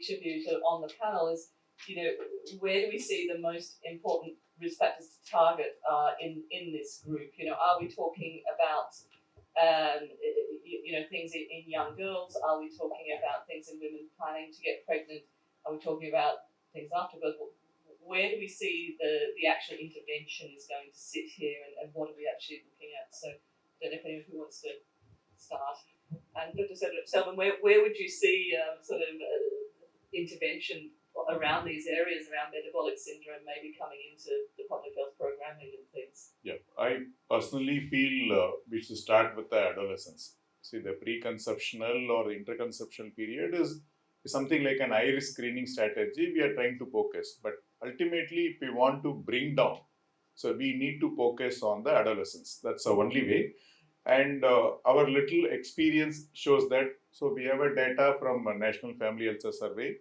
each of you sort of on the panel is, where do we see the most important risk factors to target in this group? Are we talking about things in young girls? Are we talking about things in women planning to get pregnant? Are we talking about things after birth? Where do we see the actual intervention is going to sit here, and what are we actually looking at? So I don't know if anyone who wants to start. And Dr. Selman, where would you see intervention around these areas, around metabolic syndrome, maybe coming into the public health programming and things? Yeah, I personally feel we should start with the adolescence. See, the preconceptional or interconceptional period is something like an iris screening strategy we are trying to focus. But ultimately, if we want to bring down, so we need to focus on the adolescence. That's the only way. And our little experience shows that. So we have a data from a National Family Health Survey,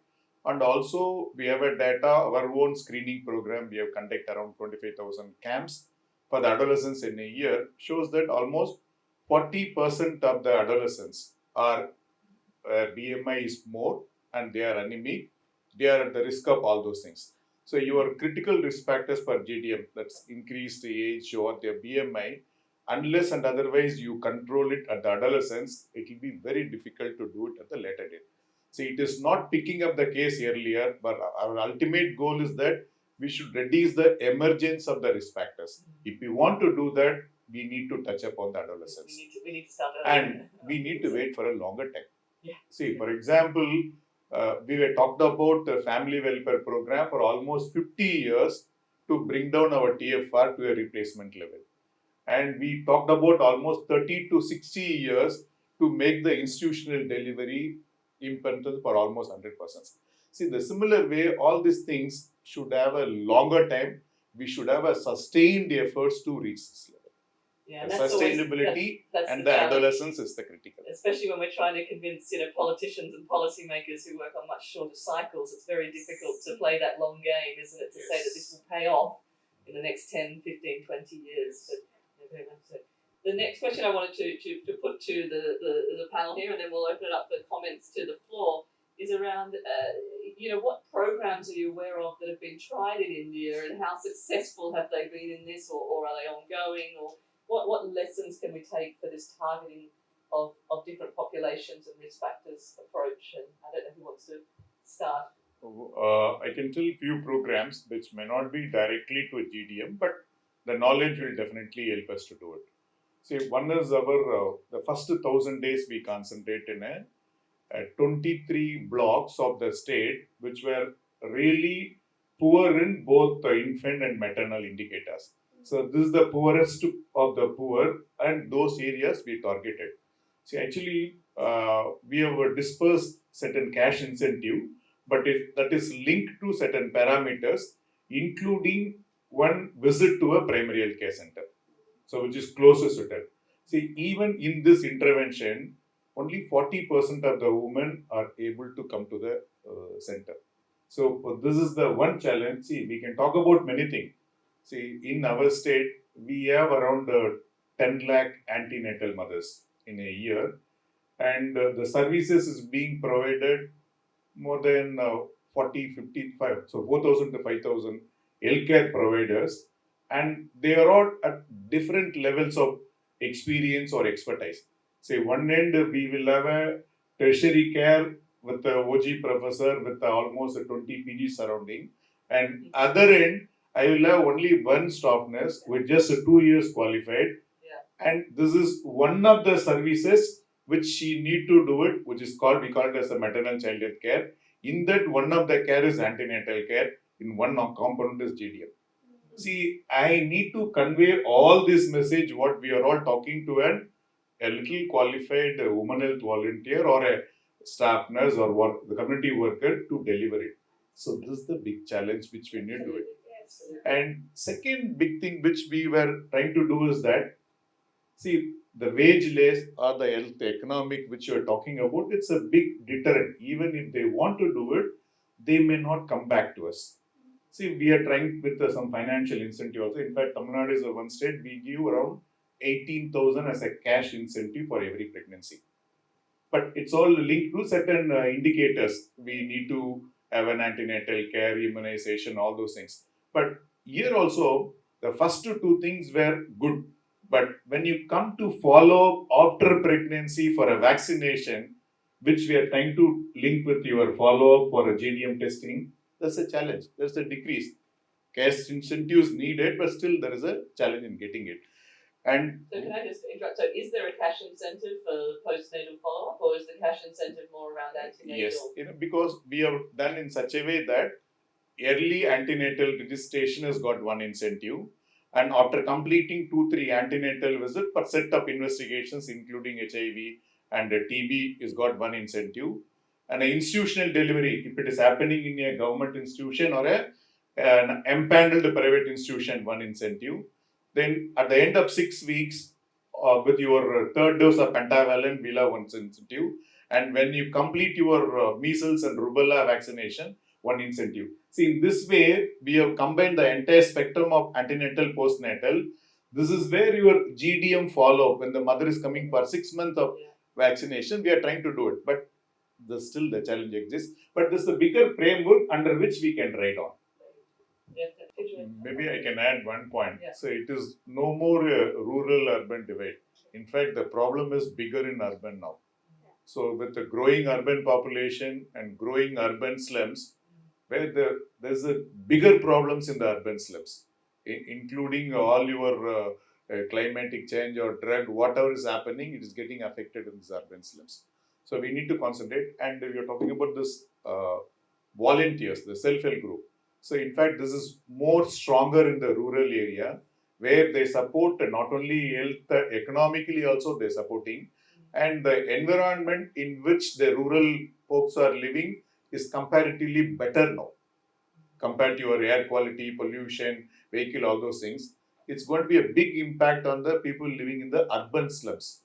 and also we have a data, our own screening program. We have conducted around 25,000 camps for the adolescents in a year, shows that almost 40% of the adolescents are BMI is more and they are anemic. They are at the risk of all those things. So your critical risk factors for GDM, that's increased age or their BMI, unless and otherwise you control it at the adolescence, it will be very difficult to do it at the later date. See, it is not picking up the case earlier, but our ultimate goal is that we should reduce the emergence of the risk factors. If we want to do that, we need to touch upon the adolescence. We need to start early. And we need to wait for a longer time. Yeah. See, for example, we were talked about the family welfare program for almost 50 years to bring down our TFR to a replacement level. And we talked about almost 30 to 60 years to make the institutional delivery implemented for almost 100%. See, the similar way, all these things should have a longer time. We should have a sustained efforts to reach this level. Yeah, the sustainability that's and the adolescence is the critical. Especially when we're trying to convince politicians and policymakers who work on much shorter cycles, it's very difficult to play that long game, isn't it? To say that this will pay off in the next 10, 15, 20 years. But very much so. The next question I wanted to put to the panel here, and then we'll open it up for comments to the floor, is around what programs are you aware of that have been tried in India, and how successful have they been in this, or are they ongoing, or what lessons can we take for this targeting of different populations and risk factors approach? And I don't know who wants to start. I can tell few programs which may not be directly to GDM, but the knowledge will definitely help us to do it. See, one is our the first 1,000 days we concentrate in a 23 blocks of the state which were really poor in both the infant and maternal indicators. So this is the poorest of the poor, and those areas we targeted. See, actually, we have dispersed certain cash incentive, but that is linked to certain parameters, including one visit to a primary health care center, so which is closest to that. See, even in this intervention, only 40% of the women are able to come to the center. So this is the one challenge. See, we can talk about many things. See, in our state, we have around 10 lakh antenatal mothers in a year, and the services is being provided more than 40, 55, so 4,000 to 5,000 healthcare providers, and they are all at different levels of experience or expertise. Say, one end we will have a tertiary care with a OG professor with almost a 20 PG surrounding, and other end I will have only one staff nurse with just 2 years qualified. Yeah. And this is one of the services which she need to do it, which is called, we call it as the maternal child health care. In that, one of the care is antenatal care. In one component is GDM. See, I need to convey all this message, what we are all talking to, and a little qualified woman health volunteer or a staff nurse or the community worker to deliver it. So this is the big challenge which we need to do it. And second big thing which we were trying to do is that, see, the wage less or the health economic which you are talking about, it's a big deterrent. Even if they want to do it, they may not come back to us. See, we are trying with some financial incentive also. In fact, Tamil Nadu is one state, we give around 18,000 as a cash incentive for every pregnancy. but it's all linked to certain indicators. We need to have an antenatal care, immunization, all those things. But here also, the first two things were good. But when you come to follow after pregnancy for a vaccination, which we are trying to link with your follow up for a GDM testing, there's a challenge. There's a decrease. Cash incentives needed, but still there is a challenge in getting it. And so can I just interrupt? So is there a cash incentive for postnatal follow-up, or is the cash incentive more around antenatal? yes, because we have done in such a way that early antenatal registration has got one incentive, and after completing 2-3 antenatal visits per set of investigations, including HIV and TB, is got one incentive. And an institutional delivery, if it is happening in a government institution or an empaneled private institution, one incentive. Then at the end of 6 weeks, with your third dose of pentavalent, we'll have one incentive. And when you complete your measles and rubella vaccination, one incentive. See, in this way, we have combined the entire spectrum of antenatal, postnatal. This is where your GDM follow-up, when the mother is coming for 6 months of vaccination, we are trying to do it. But still the challenge exists. But this is a bigger framework under which we can ride on. Maybe I can add one point. Yeah. So it is no more a rural-urban divide. In fact, the problem is bigger in urban now. So with the growing urban population and growing urban slums, where there's a bigger problems in the urban slums, including all your climatic change or drug, whatever is happening, it is getting affected in these urban slums. So we need to concentrate, and we are talking about this volunteers, the self-help group. So in fact, this is more stronger in the rural area, where they support not only health, economically also they're supporting, and the environment in which the rural folks are living is comparatively better now compared to your air quality, pollution, vehicle, all those things. It's going to be a big impact on the people living in the urban slums.